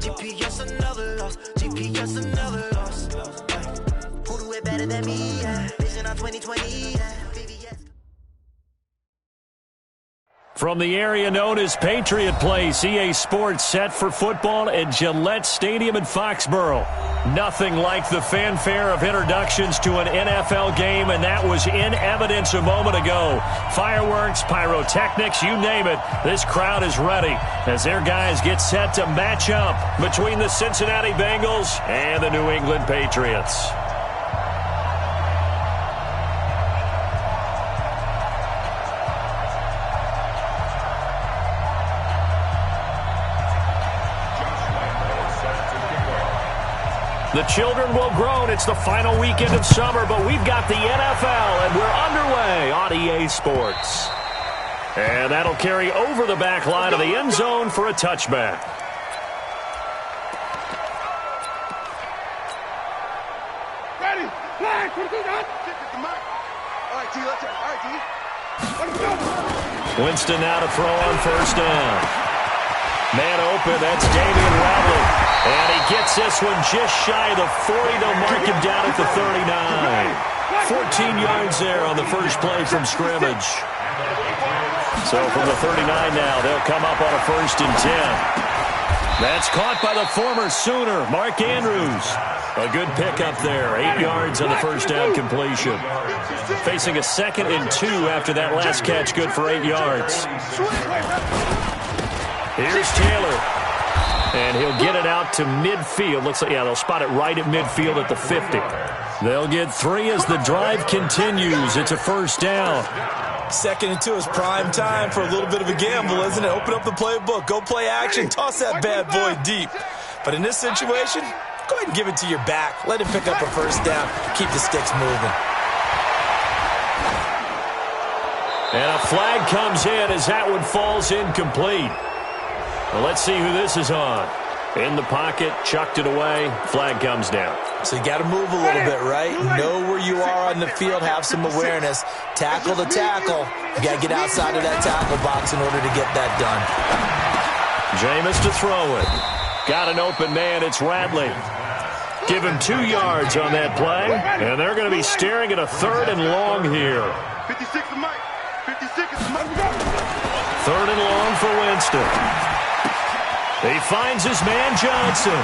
GPS another loss. GPS another loss. Who do it better than me? Yeah. Vision on 2020. Yeah. From the area known as Patriot Place, EA Sports set for football at Gillette Stadium in Foxborough. Nothing like the fanfare of introductions to an NFL game, and that was in evidence a moment ago. Fireworks, pyrotechnics, you name it. This crowd is ready as their guys get set to match up between the Cincinnati Bengals and the New England Patriots. The children will groan. It's the final weekend of summer, but we've got the NFL, and we're underway on EA Sports. And that'll carry over the back line of the end zone for a touchback. Ready, flag, all right, T, let's go. All right, T. Let's go. Winston now to throw on first down. Man open, that's Damian Radley. And he gets this one just shy of the 40. They'll mark him down at the 39. 14 yards there on the first play from scrimmage. So from the 39 now, they'll come up on a 1st and 10. That's caught by the former Sooner, Mark Andrews. A good pickup there, 8 yards on the first down completion. Facing a 2nd and 2 after that last catch, good for 8 yards. Here's Taylor. And he'll get it out to midfield. Looks like, yeah, they'll spot it right at midfield at the 50. They'll get 3 as the drive continues. It's a 1st down. 2nd and 2 is prime time for a little bit of a gamble, isn't it? Open up the playbook. Go play action. Toss that bad boy deep. But in this situation, go ahead and give it to your back. Let him pick up a 1st down. Keep the sticks moving. And a flag comes in as that one falls incomplete. Well, let's see who this is on. In the pocket, chucked it away, flag comes down. So you got to move a little bit, right? Know where you are on the field, have some awareness. Tackle to tackle. You got to get outside of that tackle box in order to get that done. Jameis to throw it. Got an open man, it's Radley. Give him 2 yards on that play, and they're going to be staring at a 3rd and long here. 56 to Mike. 56 is Mike. 3rd and long for Winston. He finds his man Johnson.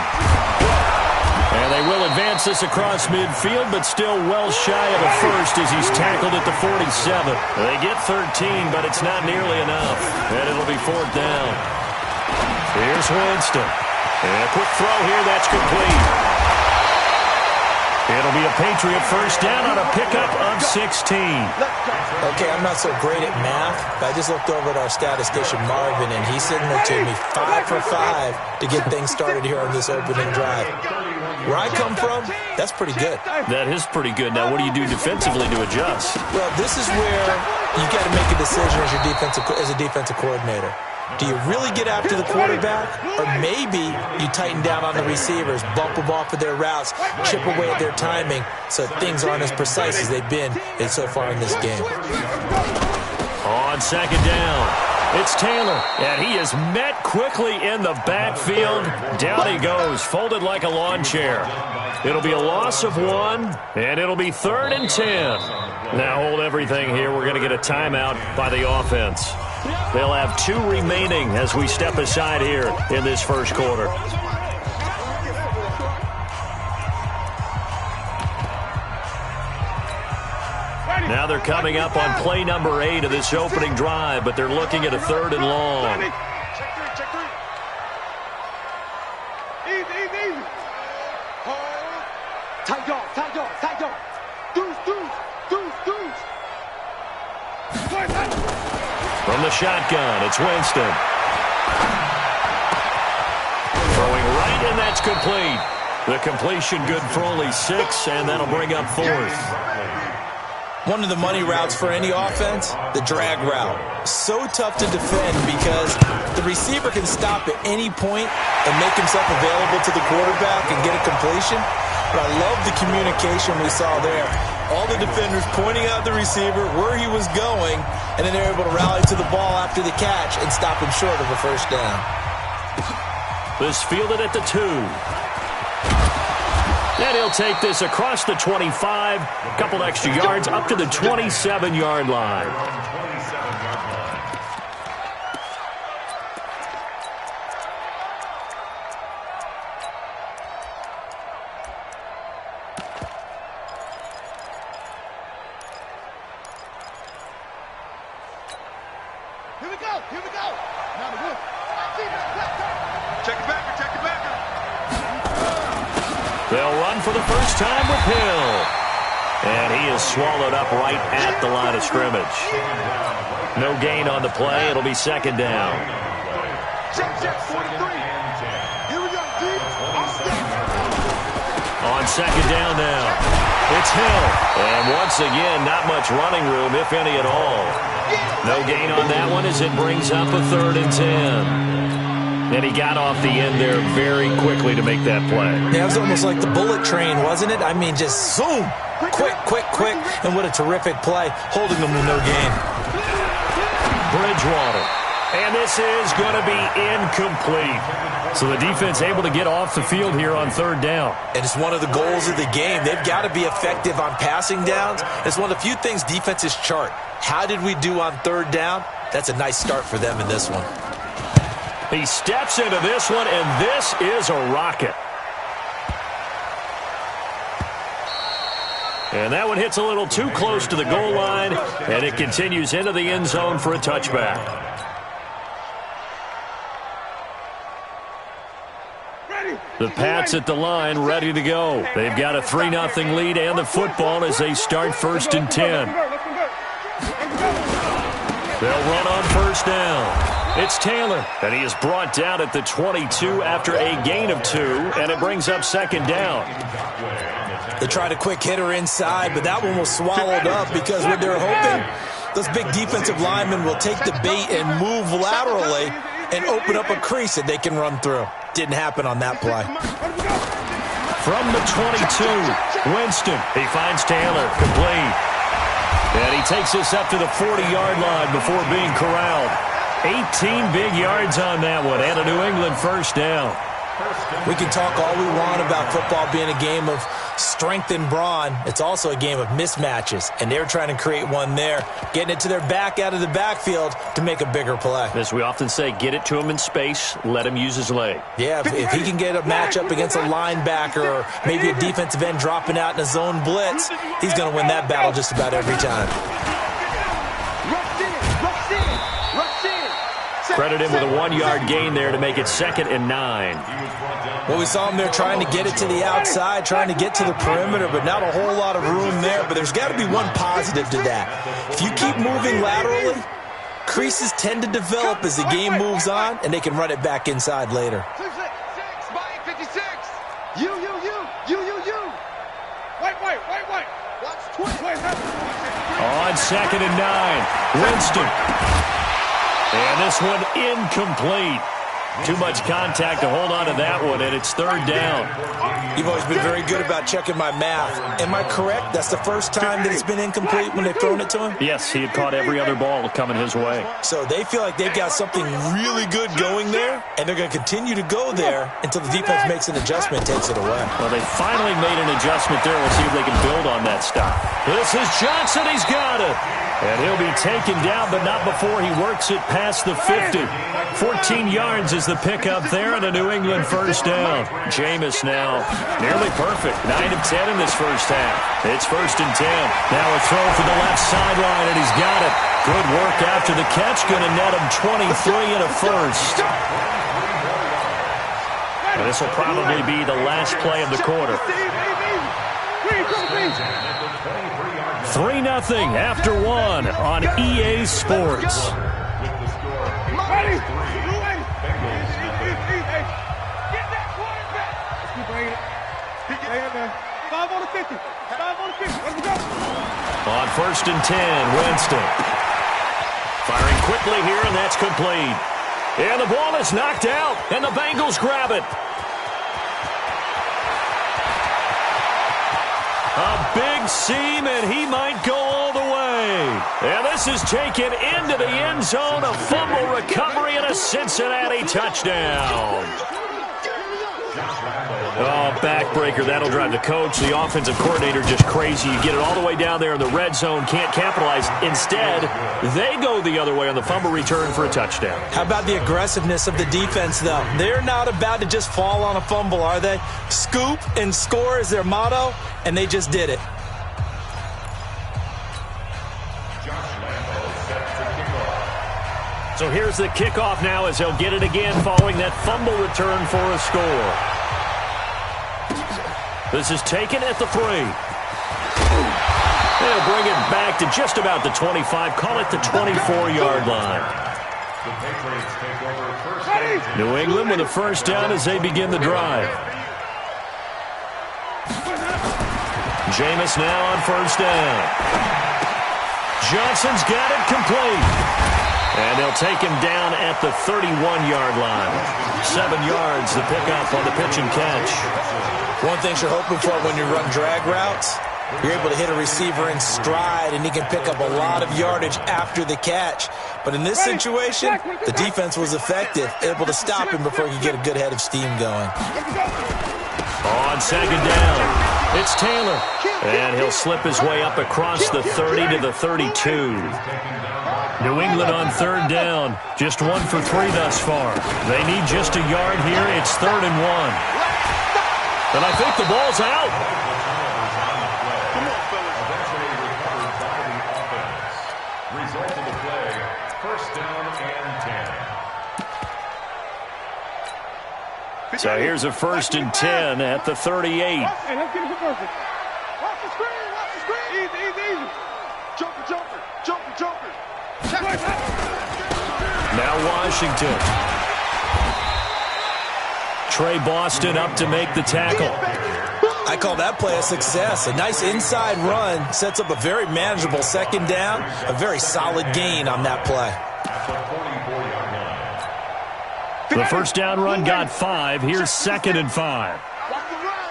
And they will advance this across midfield, but still well shy of a 1st as he's tackled at the 47. They get 13, but it's not nearly enough. And it'll be 4th down. Here's Winston. And a quick throw here, that's complete. It'll be a Patriot 1st down on a pickup of 16. Okay, I'm not so great at math, but I just looked over at our statistician, Marvin, and he signaled to me 5 for 5 to get things started here on this opening drive. Where I come from, that's pretty good. That is pretty good. Now, what do you do defensively to adjust? Well, this is where you got to make a decision as a defensive coordinator. Do you really get after the quarterback, or maybe you tighten down on the receivers, bump them off of their routes, chip away at their timing so things aren't as precise as they've been so far in this game? On 2nd down, it's Taylor, and he is met quickly in the backfield. Down he goes, folded like a lawn chair. It'll be a loss of 1, and it'll be 3rd and 10. Now hold everything here. We're going to get a timeout by the offense. They'll have 2 remaining as we step aside here in this first quarter. Now they're coming up on play number 8 of this opening drive, but they're looking at a 3rd and long. Check 3. Easy. Hold. Tight dog. Deuce. From the shotgun, it's Winston. Throwing right, and that's complete. The completion good for only 6, and that'll bring up 4th. One of the money routes for any offense, the drag route. So tough to defend because the receiver can stop at any point and make himself available to the quarterback and get a completion. But I love the communication we saw there. All the defenders pointing out the receiver, where he was going, and then they're able to rally to the ball after the catch and stop him short of a 1st down. This fielded at the 2. And he'll take this across the 25, a couple extra yards up to the 27-yard line. Here we go. Now the wood. Check it back. They'll run for the first time with Hill. And he is swallowed up right at the line of scrimmage. No gain on the play. It'll be second down. Check, 43. Here we go, deep. On second down now, it's Hill. And once again, not much running room, if any at all. No gain on that one as it brings up a 3rd and 10. And he got off the end there very quickly to make that play. Yeah, it was almost like the bullet train, wasn't it? I mean, just zoom. Quick. And what a terrific play, holding them to no gain. Bridgewater. And this is going to be incomplete. So the defense able to get off the field here on 3rd down. And it's one of the goals of the game. They've got to be effective on passing downs. It's one of the few things defenses chart. How did we do on 3rd down? That's a nice start for them in this one. He steps into this one, and this is a rocket. And that one hits a little too close to the goal line, and it continues into the end zone for a touchback. The Pats at the line, ready to go. They've got a 3-0 lead and the football as they start 1st and 10. They'll run on 1st down. It's Taylor, and he is brought down at the 22 after a gain of 2, and it brings up 2nd down. They tried a quick hitter inside, but that one was swallowed up because what they're hoping, those big defensive linemen will take the bait and move laterally and open up a crease that they can run through. Didn't happen on that play. From the 22, Winston. He finds Taylor, complete. And he takes this up to the 40-yard line before being corralled. 18 big yards on that one, and a New England 1st down. We can talk all we want about football being a game of strength and brawn. It's also a game of mismatches, and they're trying to create one there, getting it to their back out of the backfield to make a bigger play. As we often say, get it to him in space, let him use his leg. Yeah, if he can get a matchup against a linebacker or maybe a defensive end dropping out in a zone blitz, he's going to win that battle just about every time. Credit him with a 1-yard gain there to make it 2nd and 9. Well, we saw him there trying to get it to the outside, trying to get to the perimeter, but not a whole lot of room there. But there's got to be one positive to that. If you keep moving laterally, creases tend to develop as the game moves on, and they can run it back inside later. 56, 56. You. White. Watch 20. On 2nd and 9, Winston. And this one incomplete. Too much contact to hold on to that one, and it's 3rd down. You've always been very good about checking my math. Am I correct? That's the first time that it's been incomplete when they've thrown it to him? Yes, he had caught every other ball coming his way. So they feel like they've got something really good going there, and they're going to continue to go there until the defense makes an adjustment and takes it away. Well, they finally made an adjustment there. We'll see if they can build on that stuff. This is Johnson. He's got it. And he'll be taken down, but not before he works it past the 50. 14 yards is the pickup there, and a New England 1st down. Jameis now nearly perfect. 9 of 10 in this first half. It's 1st and 10. Now a throw for the left sideline, and he's got it. Good work after the catch. Going to net him 23 and a 1st. And this will probably be the last play of the quarter. 3-0 after 1 on EA Sports. On 1st and 10, Winston. Firing quickly here, and that's complete. And the ball is knocked out, and the Bengals grab it. A big seam, and he might go all the way. And this is taken into the end zone. A fumble recovery and a Cincinnati touchdown. Oh, backbreaker. That'll drive the coach, the offensive coordinator, just crazy. You get it all the way down there in the red zone, can't capitalize. Instead, they go the other way on the fumble return for a touchdown. How about the aggressiveness of the defense, though? They're not about to just fall on a fumble, are they? Scoop and score is their motto, and they just did it. So here's the kickoff now as he'll get it again following that fumble return for a score. This is taken at the 3. They'll bring it back to just about the 25, call it the 24-yard line. New England with a first down as they begin the drive. Jameis now on first down. Johnson's got it complete. And they'll take him down at the 31-yard line. 7 yards, the pickup on the pitch and catch. One thing you're hoping for when you run drag routes, you're able to hit a receiver in stride, and he can pick up a lot of yardage after the catch. But in this situation, the defense was effective, able to stop him before he could get a good head of steam going. On second down, it's Taylor. And he'll slip his way up across the 30 to the 32. New England on third down. Just 1 for 3 thus far. They need just a yard here. It's 3rd and 1. And I think the ball's out. Result of the play, first down and 10. So here's a 1st and 10 at the 38. Hey, let's get it perfect. Watch the screen, watch the screen. Easy, easy, easy. Joker, joker, joker, joker. Now Washington. Trey Boston up to make the tackle. I call that play a success. A nice inside run sets up a very manageable second down. A very solid gain on that play. The first down run got 5. Here's 2nd and 5. Watch the run.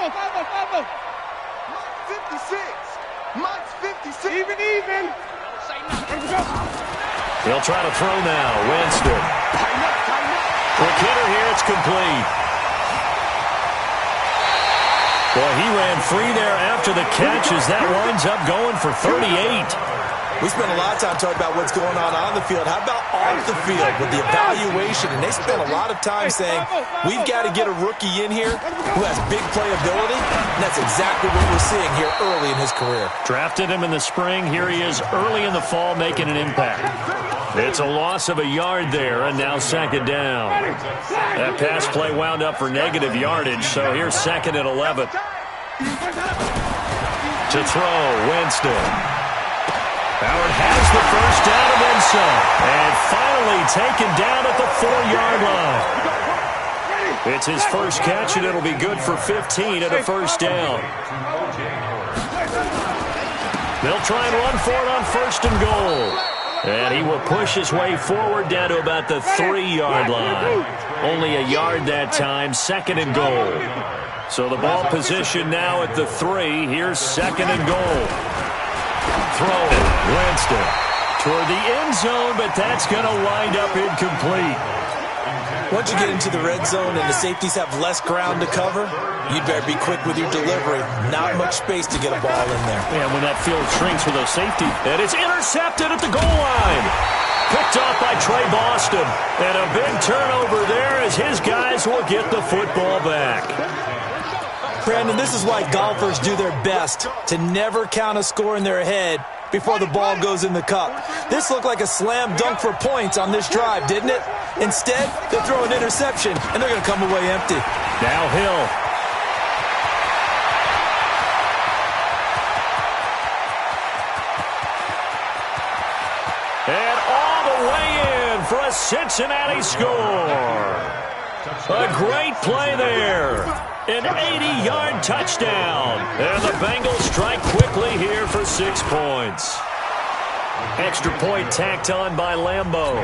5-0. 56. Mike's 56. Even. They'll try to throw now. Winston. Quick hitter here. It's complete. Boy, he ran free there after the catch as that winds up going for 38. We spent a lot of time talking about what's going on the field. How about off the field with the evaluation? And they spent a lot of time saying, we've got to get a rookie in here who has big playability. And that's exactly what we're seeing here early in his career. Drafted him in the spring. Here he is early in the fall making an impact. It's a loss of a yard there, and now 2nd down. That pass play wound up for negative yardage, so here's 2nd and 11. To throw, Winston. Howard has the first down and then some. And finally taken down at the 4-yard line. It's his first catch, and it'll be good for 15 at a first down. They'll try and run for it on 1st and goal. And he will push his way forward down to about the 3-yard line. Only a yard that time, 2nd and goal. So the ball position now at the 3. Here's 2nd and goal. Throw it, Winston, toward the end zone, but that's going to wind up incomplete. Once you get into the red zone and the safeties have less ground to cover, you'd better be quick with your delivery. Not much space to get a ball in there. And when that field shrinks with those safeties, and it's intercepted at the goal line. Picked off by Trey Boston. And a big turnover there as his guys will get the football back. Brandon, this is why golfers do their best to never count a score in their head before the ball goes in the cup. This looked like a slam dunk for points on this drive, didn't it? Instead, they'll throw an interception, and they're going to come away empty. Now Hill. And all the way in for a Cincinnati score. A great play there. An 80-yard touchdown. And the Bengals strike quickly here for 6 points. Extra point tacked on by Lambeau.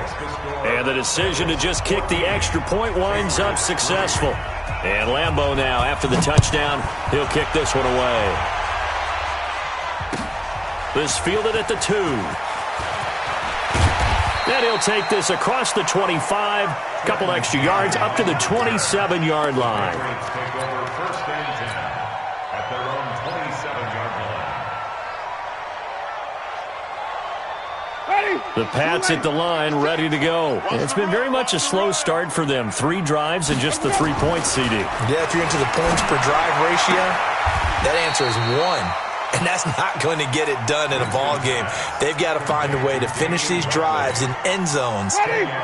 And the decision to just kick the extra point winds up successful. And Lambeau now, after the touchdown, he'll kick this one away. This fielded at the 2. And he'll take this across the 25, a couple extra yards, up to the 27-yard line. Take over first and 10 at their own 27-yard line. The Pats at the line, ready to go. And it's been very much a slow start for them. 3 drives and just the 3 points, CD. Yeah, if you're into the points per drive ratio, that answer is 1. And that's not going to get it done in a ball game. They've got to find a way to finish these drives in end zones,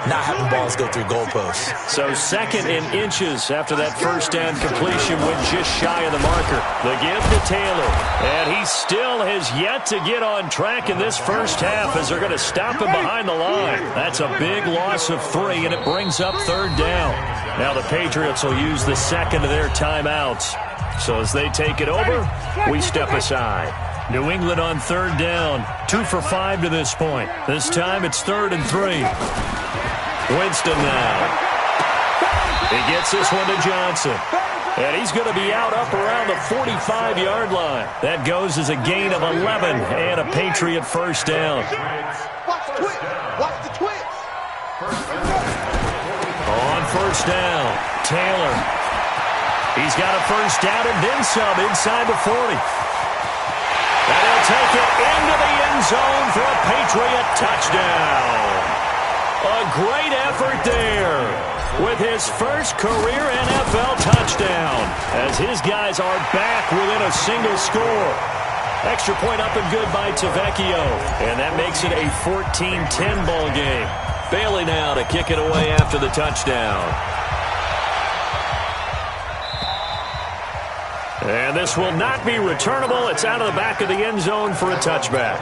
not having balls go through goalposts. So 2nd and inches after that first down completion went just shy of the marker. The give to Taylor. And he still has yet to get on track in this first half as they're going to stop him behind the line. That's a big loss of 3, and it brings up 3rd down. Now the Patriots will use the second of their timeouts. So as they take it over, we step aside. New England on 3rd down. 2 for 5 to this point. This time it's 3rd and 3. Winston now. He gets this one to Johnson. And he's going to be out up around the 45-yard line. That goes as a gain of 11 and a Patriot first down. Watch the twist. Watch the twist. On first down, Taylor. He's got a first down and then some inside the 40. And he'll take it into the end zone for a Patriot touchdown. A great effort there with his first career NFL touchdown as his guys are back within a single score. Extra point up and good by Tavecchio. And that makes it a 14-10 ball game. Bailey now to kick it away after the touchdown. And this will not be returnable. It's out of the back of the end zone for a touchback.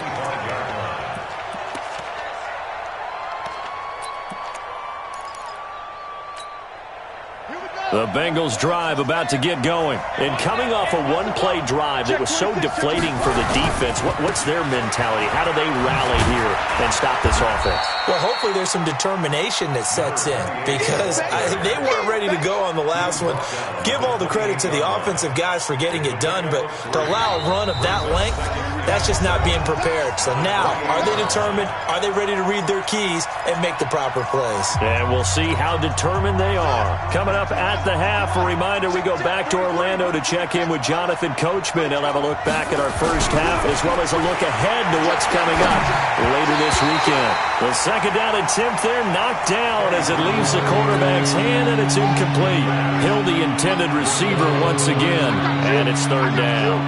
The Bengals drive about to get going. And coming off a one-play drive that was so deflating for the defense, what's their mentality? How do they rally here and stop this offense? Well, hopefully there's some determination that sets in because they weren't ready to go on the last one. Give all the credit to the offensive guys for getting it done, but to allow a run of that length, that's just not being prepared. So now, are they determined? Are they ready to read their keys and make the proper plays? And we'll see how determined they are. Coming up at the half, a reminder, we go back to Orlando to check in with Jonathan Coachman. He'll have a look back at our first half as well as a look ahead to what's coming up later this weekend. The second down attempt there knocked down as it leaves the quarterback's hand, and it's incomplete. Hill, the intended receiver once again, and it's 3rd down.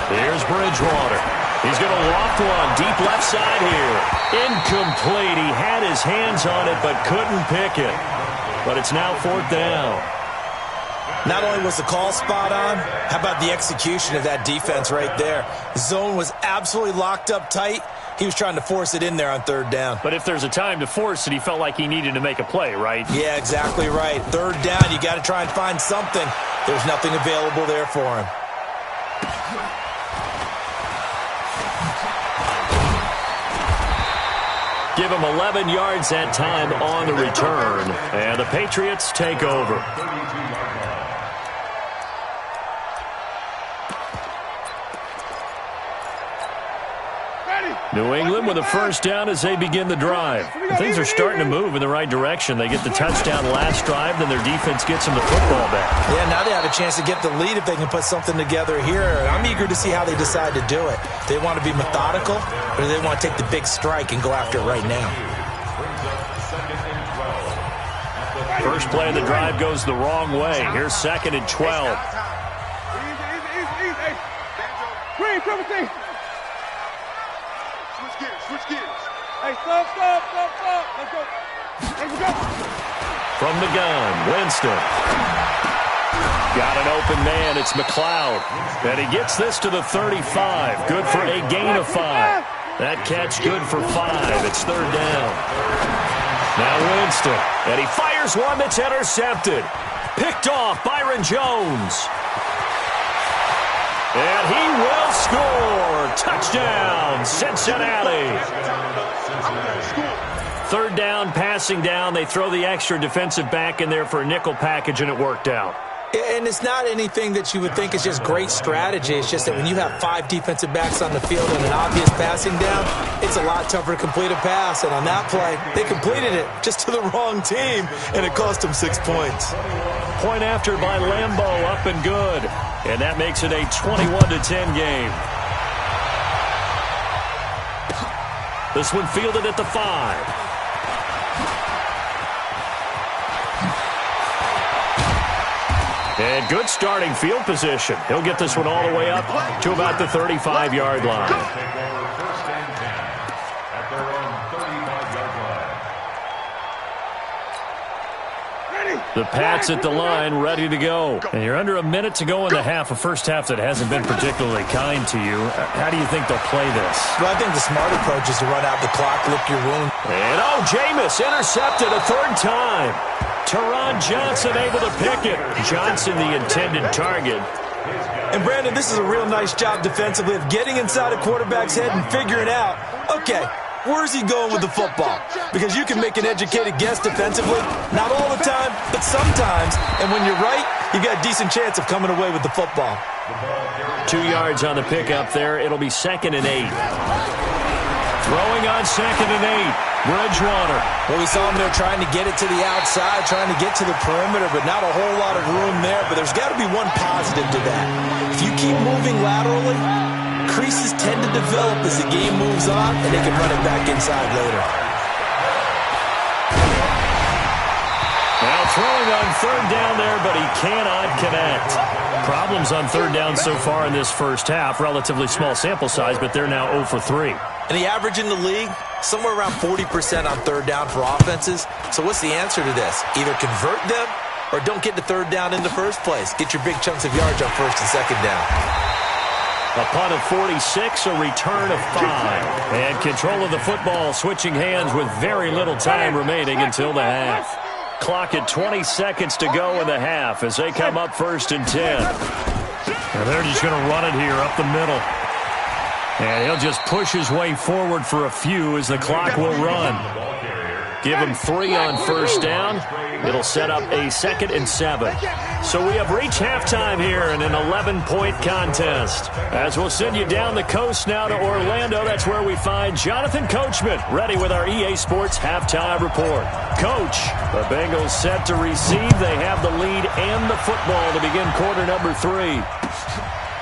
Here's Bridgewater. He's going to loft one deep left side here. Incomplete. He had his hands on it but couldn't pick it. But it's now 4th down. Not only was the call spot on, how about the execution of that defense right there? The zone was absolutely locked up tight. He was trying to force it in there on 3rd down. But if there's a time to force it, he felt like he needed to make a play, right? Yeah, exactly right. 3rd down, you got to try and find something. There's nothing available there for him. Give him 11 yards that time on the return. And the Patriots take over. New England with a first down as they begin the drive. Things are starting to move in the right direction. They get the touchdown last drive, then their defense gets them the football back. Yeah, now they have a chance to get the lead if they can put something together here. I'm eager to see how they decide to do it. Do they want to be methodical, or do they want to take the big strike and go after it right now? First play of the drive goes the wrong way. Here's 2nd and 12. Easy. Green, triple T. Switch gears. Hey, stop. Let's go. From the gun, Winston. Got an open man. It's McLeod. And he gets this to the 35. Good for a gain of 5. That catch good for 5. It's 3rd down. Now Winston. And he fires one that's intercepted. Picked off Byron Jones. And he will score. Touchdown, Cincinnati. 3rd down, passing down. They throw the extra defensive back in there for a nickel package, and it worked out. And it's not anything that you would think is just great strategy. It's just that when you have 5 defensive backs on the field and an obvious passing down, it's a lot tougher to complete a pass. And on that play, they completed it just to the wrong team, and it cost them 6 points. Point after by Lambeau, up and good. And that makes it a 21-10 game. This one fielded at the 5. And good starting field position. He'll get this one all the way up to about the 35-yard line. Take over first and 10 at their own 35-yard line. The Pats at the line, ready to go. And you're under a minute to go in the half, a first half that hasn't been particularly kind to you. How do you think they'll play this? Well, I think the smart approach is to run out the clock, lick your wound. And Jameis intercepted a third time. Teron Johnson able to pick it. Johnson the intended target. And Brandon, this is a real nice job defensively of getting inside a quarterback's head and figuring out, okay, where's he going with the football? Because you can make an educated guess defensively. Not all the time, but sometimes. And when you're right, you got a decent chance of coming away with the football. 2 yards on the pickup there. It'll be 2nd and 8. Throwing on 2nd and 8. Bridgewater. Well, we saw him there trying to get it to the outside, trying to get to the perimeter, but not a whole lot of room there. But there's got to be one positive to that. If you keep moving laterally, creases tend to develop as the game moves on, and they can run it back inside later. Now throwing on 3rd down there, but he cannot connect. Problems on 3rd down so far in this first half. Relatively small sample size, but they're now 0 for 3. And the average in the league, somewhere around 40% on 3rd down for offenses. So what's the answer to this? Either convert them or don't get to 3rd down in the first place. Get your big chunks of yards on 1st and 2nd down. A punt of 46, a return of 5. And control of the football switching hands with very little time remaining until the half. Clock at 20 seconds to go in the half as they come up 1st and 10. And they're just going to run it here up the middle. And he'll just push his way forward for a few as the clock will run. Give him 3 on 1st down. It'll set up a 2nd and 7. So we have reached halftime here in an 11-point contest. As we'll send you down the coast now to Orlando, that's where we find Jonathan Coachman, ready with our EA Sports halftime report. Coach, the Bengals set to receive. They have the lead and the football to begin quarter number 3.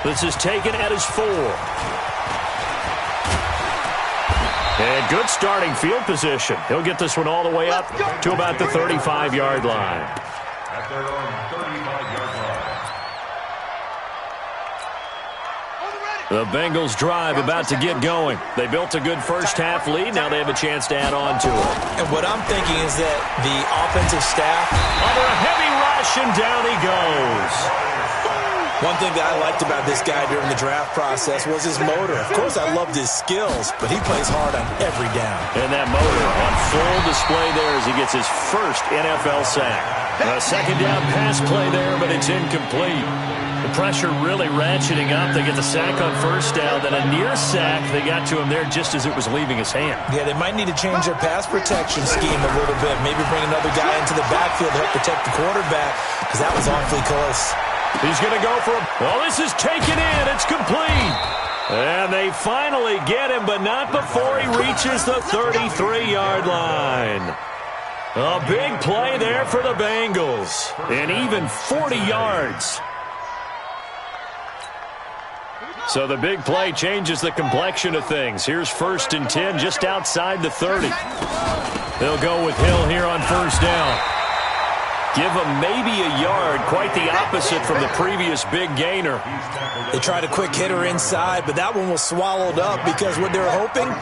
This is taken at his 4. And good starting field position. He'll get this one all the way up to about the 35-yard line. At their own 35-yard line. The Bengals drive about to get going. They built a good first half lead. Now they have a chance to add on to it. And what I'm thinking is that the offensive staff, under a heavy rush, and down he goes. One thing that I liked about this guy during the draft process was his motor. Of course, I loved his skills, but he plays hard on every down. And that motor on full display there as he gets his first NFL sack. A 2nd down pass play there, but it's incomplete. The pressure really ratcheting up. They get the sack on 1st down, then a near sack. They got to him there just as it was leaving his hand. Yeah, they might need to change their pass protection scheme a little bit. Maybe bring another guy into the backfield to help protect the quarterback, because that was awfully close. He's going to go for him. Well, this is taken in. It's complete. And they finally get him, but not before he reaches the 33-yard line. A big play there for the Bengals. And even 40 yards. So the big play changes the complexion of things. Here's 1st and 10 just outside the 30. They'll go with Hill here on 1st down. Give him maybe a yard, quite the opposite from the previous big gainer. They tried a quick hitter inside, but that one was swallowed up because what they're hoping,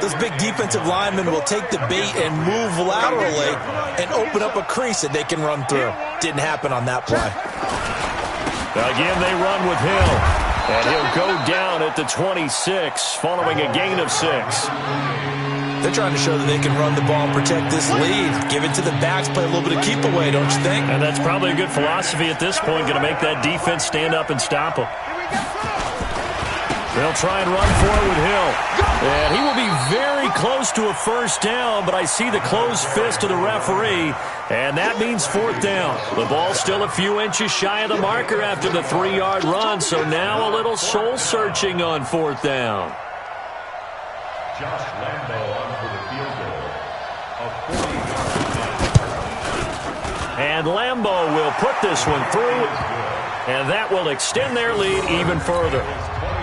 those big defensive linemen will take the bait and move laterally and open up a crease that they can run through. Didn't happen on that play. Again, they run with Hill, and he'll go down at the 26 following a gain of 6. They're trying to show that they can run the ball and protect this lead. Give it to the backs, play a little bit of keep away, don't you think? And that's probably a good philosophy at this point, going to make that defense stand up and stop them. They'll try and run for it with Hill. And he will be very close to a first down, but I see the closed fist of the referee, and that means fourth down. The ball's still a few inches shy of the marker after the 3-yard run, so now a little soul-searching on fourth down. Josh Lambo on for the field goal of 40. And Lambo will put this one through, and that will extend their lead even further.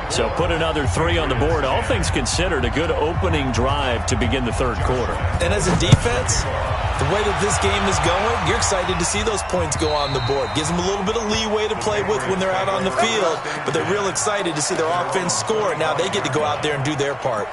So put another 3 on the board. All things considered, a good opening drive to begin the third quarter. And as a defense, the way that this game is going, you're excited to see those points go on the board. Gives them a little bit of leeway to play with when they're out on the field, but they're real excited to see their offense score. Now they get to go out there and do their part.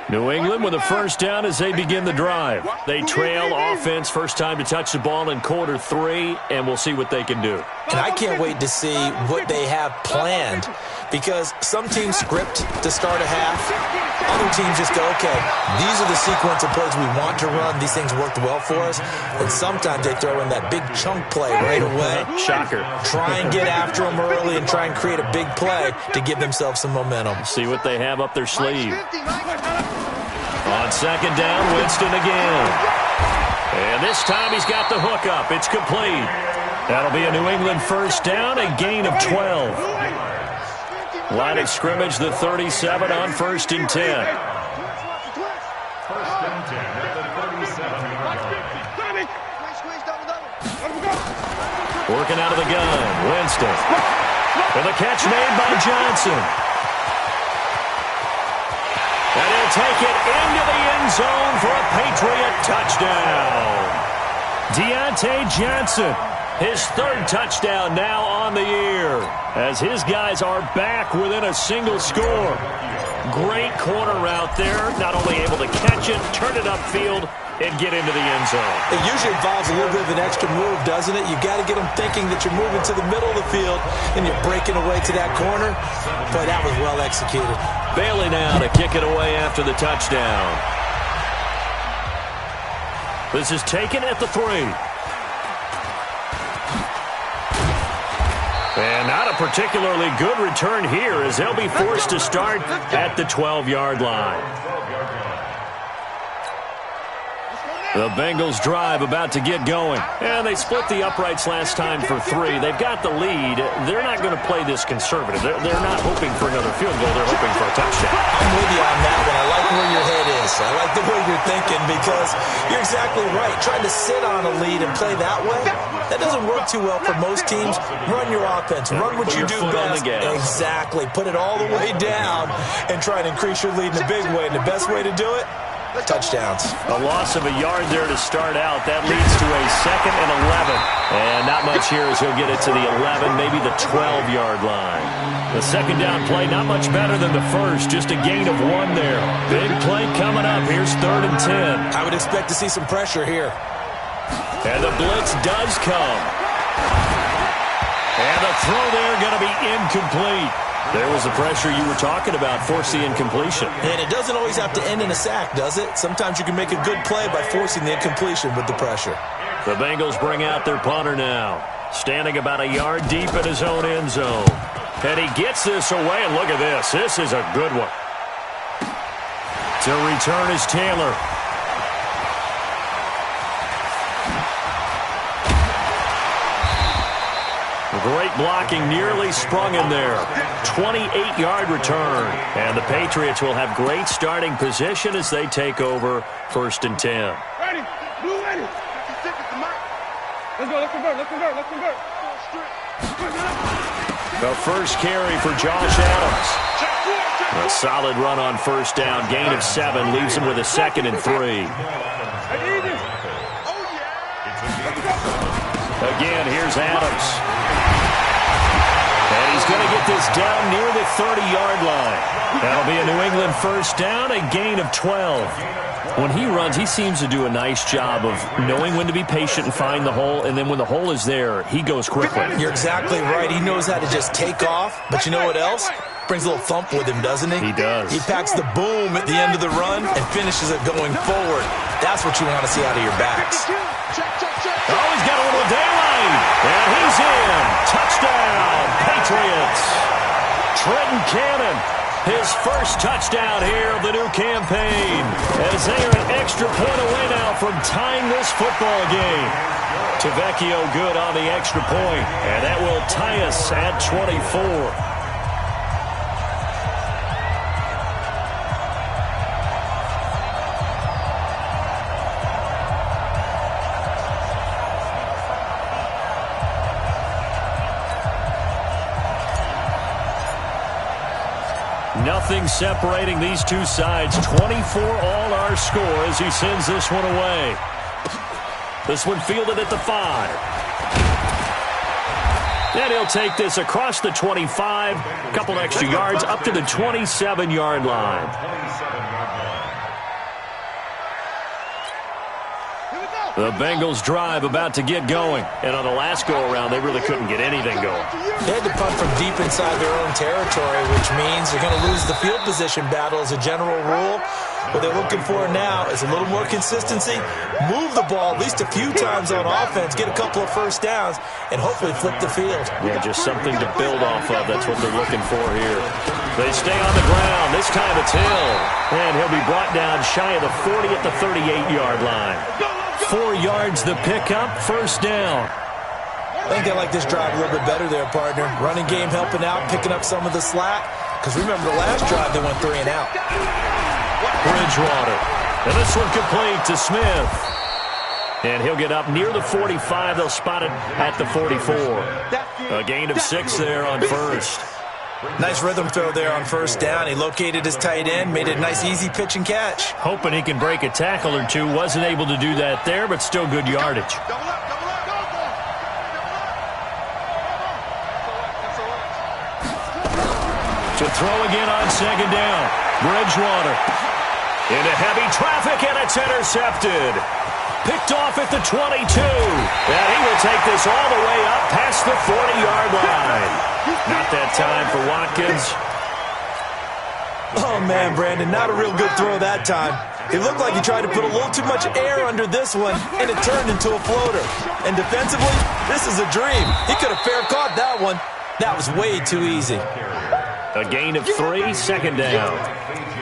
New England with a first down as they begin the drive. They trail offense, first time to touch the ball in quarter 3, and we'll see what they can do. And I can't wait to see what they have planned, because some teams script to start a half. Other teams just go, okay, these are the sequence of plays we want to run. These things worked well for us. And sometimes they throw in that big chunk play right away. Shocker. Try and get after them early and try and create a big play to give themselves some momentum. See what they have up their sleeve. On second down, Winston again. And this time he's got the hook up. It's complete. That'll be a New England first down, a gain of 12. Line of scrimmage, the 37 on first and 10. First and 10 at the 37-yard line. Working out of the gun, Winston. And the catch made by Johnson. And he'll take it into the end zone for a Patriot touchdown. Deontay Johnson, his third touchdown now on the year, as his guys are back within a single score. Great corner route there, not only able to catch it, turn it upfield, and get into the end zone. It usually involves a little bit of an extra move, doesn't it? You've got to get them thinking that you're moving to the middle of the field and you're breaking away to that corner. Boy, that was well executed. Bailey now to kick it away after the touchdown. This is taken at the 3. And not a particularly good return here, as they'll be forced to start at the 12-yard line. The Bengals drive about to get going. And they split the uprights last time for 3. They've got the lead. They're not going to play this conservative. They're not hoping for another field goal. They're hoping for a touchdown. I'm with you on that one. I like where your head is. I like the way you're thinking, because you're exactly right. Trying to sit on a lead and play that way, that doesn't work too well for most teams. Run your offense. Run what you do best. Exactly. Put it all the way down and try and increase your lead in a big way. And the best way to do it, touchdowns. A loss of a yard there to start out. That leads to a 2nd and 11. And not much here as he'll get it to the 11, maybe the 12-yard line. The second down play, not much better than the first. Just a gain of 1 there. Big play coming up. Here's 3rd and 10. I would expect to see some pressure here. And the blitz does come. And the throw there going to be incomplete. There was the pressure you were talking about, force the incompletion. And it doesn't always have to end in a sack, does it? Sometimes you can make a good play by forcing the incompletion with the pressure. The Bengals bring out their punter now, standing about a yard deep in his own end zone. And he gets this away, and look at this. This is a good one. To return is Taylor. Great blocking, nearly sprung in there. 28-yard return. And the Patriots will have great starting position as they take over 1st and 10. Ready. Blue ready. 56 is the mark. Let's go. Let's convert. Let's convert. Let's convert. The first carry for Josh Adams. A solid run on first down. Gain of 7 leaves him with a 2nd and 3. Again, here's Adams. And he's going to get this down near the 30-yard line. That'll be a New England first down, a gain of 12. When he runs, he seems to do a nice job of knowing when to be patient and find the hole, and then when the hole is there, he goes quickly. You're exactly right. He knows how to just take off, but you know what else? Brings a little thump with him, doesn't he? He does. He packs the boom at the end of the run and finishes it going forward. That's what you want to see out of your backs. Oh, he's got a little daylight. And he's in. Touchdown, Patriots. Trenton Cannon, his first touchdown here of the new campaign, as they are an extra point away now from tying this football game. Tavecchio good on the extra point, and that will tie us at 24. Nothing separating these two sides. 24 all our score as he sends this one away. This one fielded at the 5. And he'll take this across the 25. A couple extra yards up to the 27-yard line. The Bengals drive about to get going. And on the last go-around, they really couldn't get anything going. They had to punt from deep inside their own territory, which means they're going to lose the field position battle as a general rule. What they're looking for now is a little more consistency, move the ball at least a few times on offense, get a couple of first downs, and hopefully flip the field. Yeah, just something to build off of. That's what they're looking for here. They stay on the ground. This time it's Hill. And he'll be brought down shy of the 40 at the 38-yard line. 4 yards the pickup, first down. I think they like this drive a little bit better there, partner. Running game helping out, picking up some of the slack. Because remember the last drive, they went 3 and out. Bridgewater. And this one complete to Smith. And he'll get up near the 45. They'll spot it at the 44. A gain of 6 there on first. Nice rhythm throw there on first down. He located his tight end, made it a nice easy pitch and catch. Hoping he can break a tackle or two. Wasn't able to do that there, but still good yardage. To throw again on second down. Bridgewater into heavy traffic, and it's intercepted. Picked off at the 22. And he will take this all the way up past the 40-yard line. Not that time for Watkins. Oh, man, Brandon, not a real good throw that time. It looked like he tried to put a little too much air under this one, and it turned into a floater. And defensively, this is a dream. He could have fair caught that one. That was way too easy. A gain of 3, second down.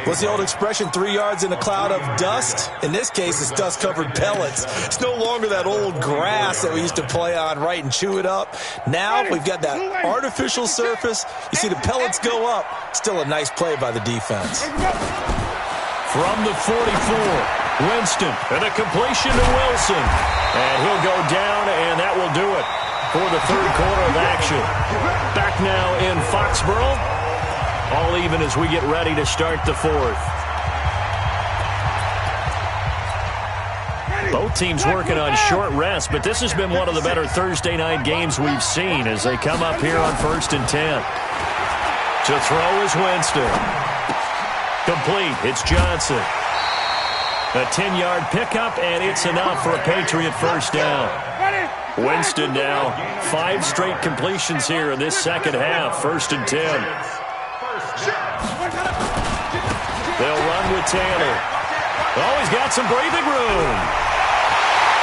What's the old expression, 3 yards in a cloud of dust? In this case, it's dust-covered pellets. It's no longer that old grass that we used to play on, right, and chew it up. Now we've got that artificial surface. You see the pellets go up. Still a nice play by the defense. From the 44, Winston, and a completion to Wilson. And he'll go down, and that will do it for the third quarter of action. Back now in Foxborough. All even as we get ready to start the fourth. Both teams working on short rest, but this has been one of the better Thursday night games we've seen as they come up here on 1st and 10. To throw is Winston. Complete. It's Johnson. A 10-yard pickup, and it's enough for a Patriot first down. Winston now 5 straight completions here in this second half. 1st and 10. They'll run with Taylor. Oh, he's got some breathing room.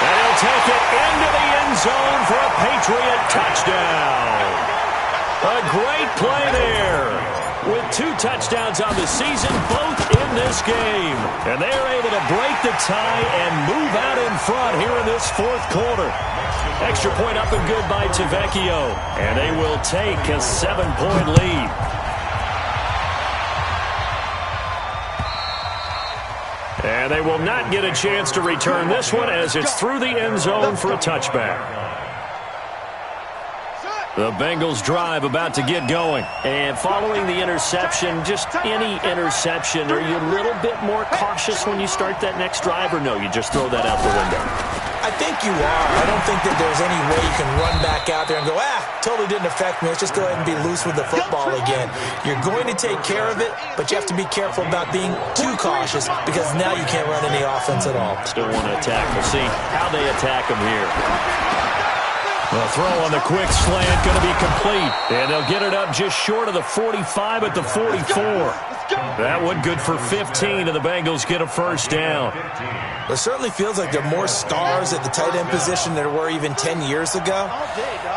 And he'll take it into the end zone for a Patriot touchdown. A great play there. With 2 touchdowns on the season, both in this game. And they're able to break the tie and move out in front here in this fourth quarter. Extra point up and good by Tavecchio. And they will take a 7-point lead. And they will not get a chance to return this one as it's through the end zone for a touchback. The Bengals drive about to get going. And following the interception, just any interception, are you a little bit more cautious when you start that next drive, or no, you just throw that out the window? I think you are. I don't think that there's any way you can run back out there and go, totally didn't affect me. Let's just go ahead and be loose with the football again. You're going to take care of it, but you have to be careful about being too cautious because now you can't run any offense at all. Still want to attack. We'll see how they attack them here. The throw on the quick slant going to be complete. And they'll get it up just short of the 45 at the 44. That one good for 15, and the Bengals get a first down. It certainly feels like there are more stars at the tight end position than there were even 10 years ago.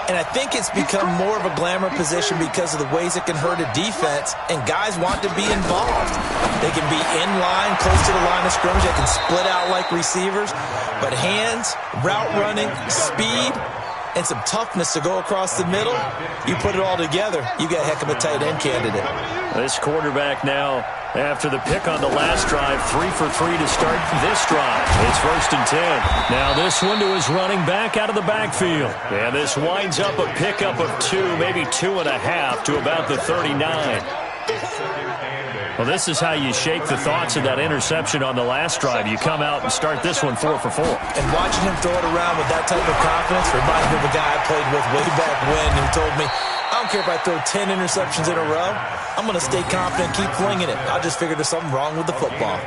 And I think it's become more of a glamour position because of the ways it can hurt a defense, and guys want to be involved. They can be in line, close to the line of scrimmage. They can split out like receivers. But hands, route running, speed, and some toughness to go across the middle, you put it all together, you got a heck of a tight end candidate. This quarterback now, after the pick on the last drive, 3 for 3 to start this drive. It's 1st and 10. Now this one to his running back out of the backfield. And this winds up a pickup of 2, maybe 2.5 to about the 39. Well, this is how you shake the thoughts of that interception on the last drive. You come out and start this one 4 for 4. And watching him throw it around with that type of confidence reminds me of a guy I played with way back when who told me, I don't care if I throw 10 interceptions in a row. I'm going to stay confident, keep flinging it. I just figured there's something wrong with the football.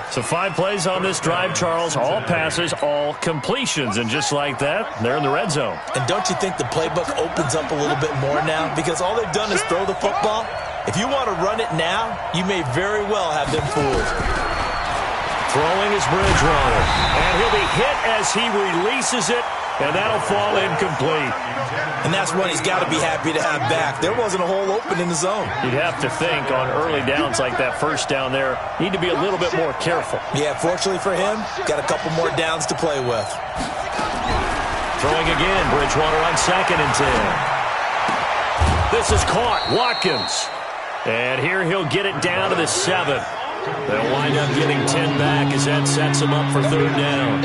So 5 plays on this drive, Charles. All passes, all completions. And just like that, they're in the red zone. And don't you think the playbook opens up a little bit more now? Because all they've done is throw the football. If you want to run it now, you may very well have them fooled. Throwing is Bridgewater. And he'll be hit as he releases it, and that'll fall incomplete. And that's one he's got to be happy to have back. There wasn't a hole open in the zone. You'd have to think on early downs like that first down there, need to be a little bit more careful. Yeah, fortunately for him, got a couple more downs to play with. Throwing again, Bridgewater on 2nd and 10. This is caught, Watkins. And here he'll get it down to the 7. They'll wind up getting 10 back as that sets him up for 3rd down.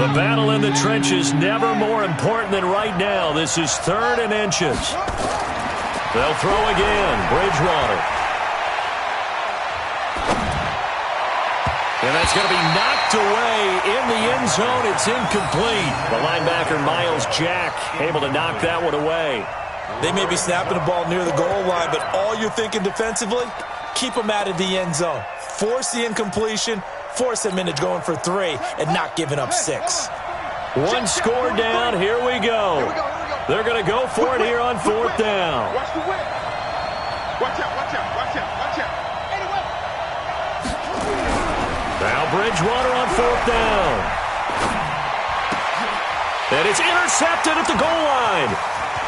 The battle in the trenches never more important than right now. This is 3rd and inches. They'll throw again, Bridgewater. And that's going to be knocked away in the end zone. It's incomplete. The linebacker, Miles Jack, able to knock that one away. They may be snapping the ball near the goal line, but all you're thinking defensively, keep them out of the end zone. Force the incompletion, force them into going for 3, and not giving up 6. 1 score down, here we go. They're going to go for it here on 4th down. Watch the whip. Watch out, watch out, watch out, watch out. Now Bridgewater on 4th down. And it's intercepted at the goal line.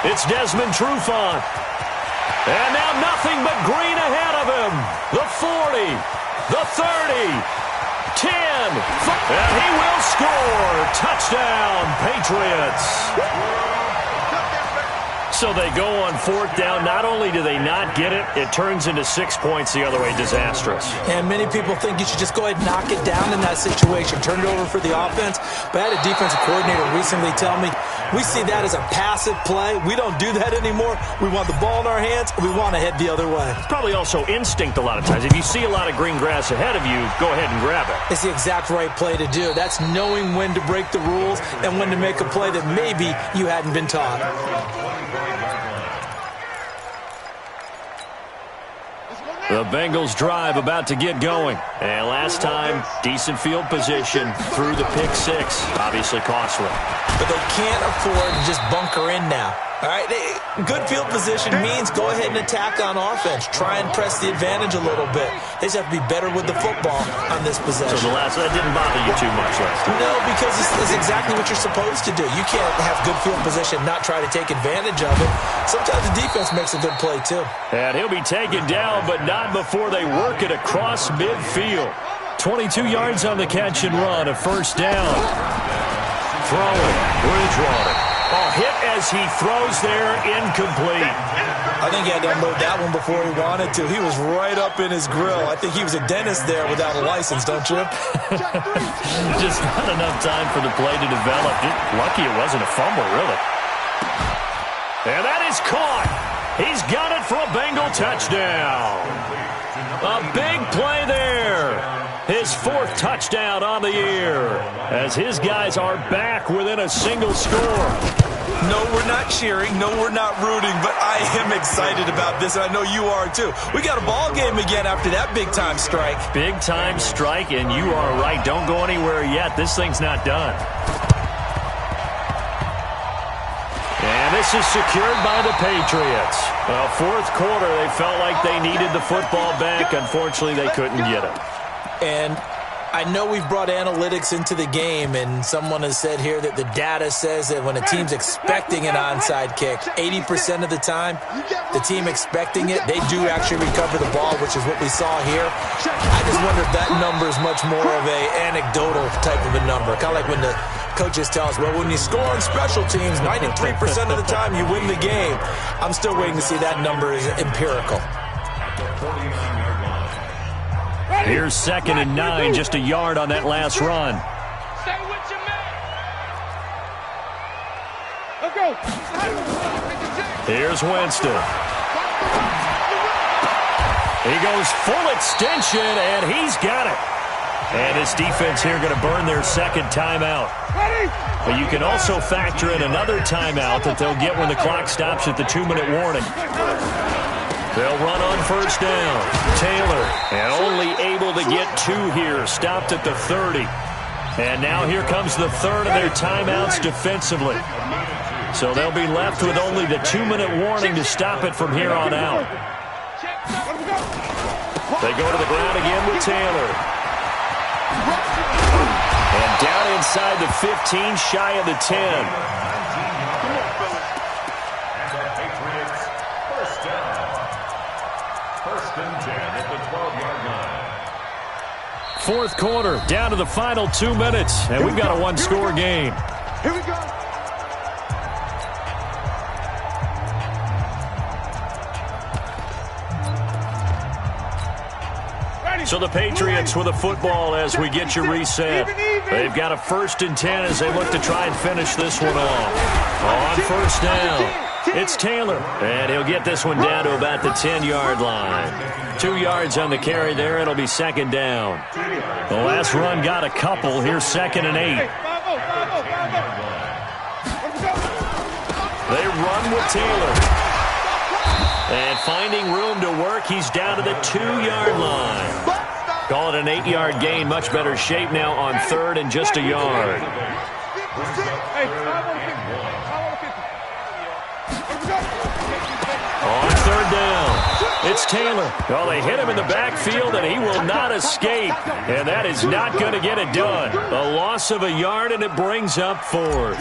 It's Desmond Trufant. And now nothing but green ahead of him. The 40, the 30, 10, and he will score. Touchdown, Patriots. So they go on 4th down. Not only do they not get it, it turns into 6 points the other way. Disastrous. And many people think you should just go ahead and knock it down in that situation. Turn it over for the offense. But I had a defensive coordinator recently tell me, we see that as a passive play. We don't do that anymore. We want the ball in our hands, and we want to head the other way. Probably also instinct a lot of times. If you see a lot of green grass ahead of you, go ahead and grab it. It's the exact right play to do. That's knowing when to break the rules and when to make a play that maybe you hadn't been taught. The Bengals drive about to get going. And last time, decent field position through the pick 6. Obviously costly. But they can't afford to just bunker in now. All right, good field position means go ahead and attack on offense. Try and press the advantage a little bit. They just have to be better with the football on this possession. So that didn't bother you too much last time? No, because it's exactly what you're supposed to do. You can't have good field position and not try to take advantage of it. Sometimes the defense makes a good play, too. And he'll be taken down, but not before they work it across midfield. 22 yards on the catch and run, a first down. Throwing, Bridgewater. Hit as he throws there, incomplete. I think he had to unload that one before he wanted to. He was right up in his grill. I think he was a dentist there without a license, don't you? Just not enough time for the play to develop. Just lucky it wasn't a fumble, really. And that is caught. He's got it for a Bengal touchdown. A big play there. His 4th touchdown on the year as his guys are back within a single score. No, we're not cheering. No, we're not rooting, but I am excited about this, and I know you are too. We got a ball game again after that big-time strike. Big-time strike, and you are right. Don't go anywhere yet. This thing's not done. this is secured by the Patriots. Well, fourth quarter, they felt like they needed the football back. Unfortunately, they couldn't get it. And I know we've brought analytics into the game, and someone has said here that the data says that when a team's expecting an onside kick, 80% of the time, the team expecting it, they do actually recover the ball, which is what we saw here. I just wonder if that number is much more of an anecdotal type of a number. Kind of like when the coaches tell us, well, when you score on special teams, 93% of the time you win the game. I'm still waiting to see that number is empirical. Here's 2nd and 9, just a yard on that last run. Stay with your man. Let's go. Here's Winston. He goes full extension, and he's got it. And his defense here going to burn their second timeout. But you can also factor in another timeout that they'll get when the clock stops at the 2-minute warning. They'll run on first down. Taylor, and only able to get 2 here, stopped at the 30. And now here comes the third of their timeouts defensively. So they'll be left with only the 2-minute warning to stop it from here on out. They go to the ground again with Taylor. And down inside the 15, shy of the 10. Fourth quarter, down to the final 2 minutes, and we've got a one-score game. Here we go. So the Patriots with a football as we get you reset. They've got a 1st and 10 as they look to try and finish this one off. On first down, it's Taylor, and he'll get this one down to about the 10-yard line. 2 yards on the carry there. It'll be 2nd down. The last run got a couple. Here's 2nd and 8. They run with Taylor. And finding room to work, he's down to the 2-yard line. Call it an 8-yard gain. Much better shape now on 3rd and just a yard. On 3rd down, it's Taylor. Well, they hit him in the backfield, and he will not escape. And that is not going to get it done. A loss of a yard, and it brings up 4th.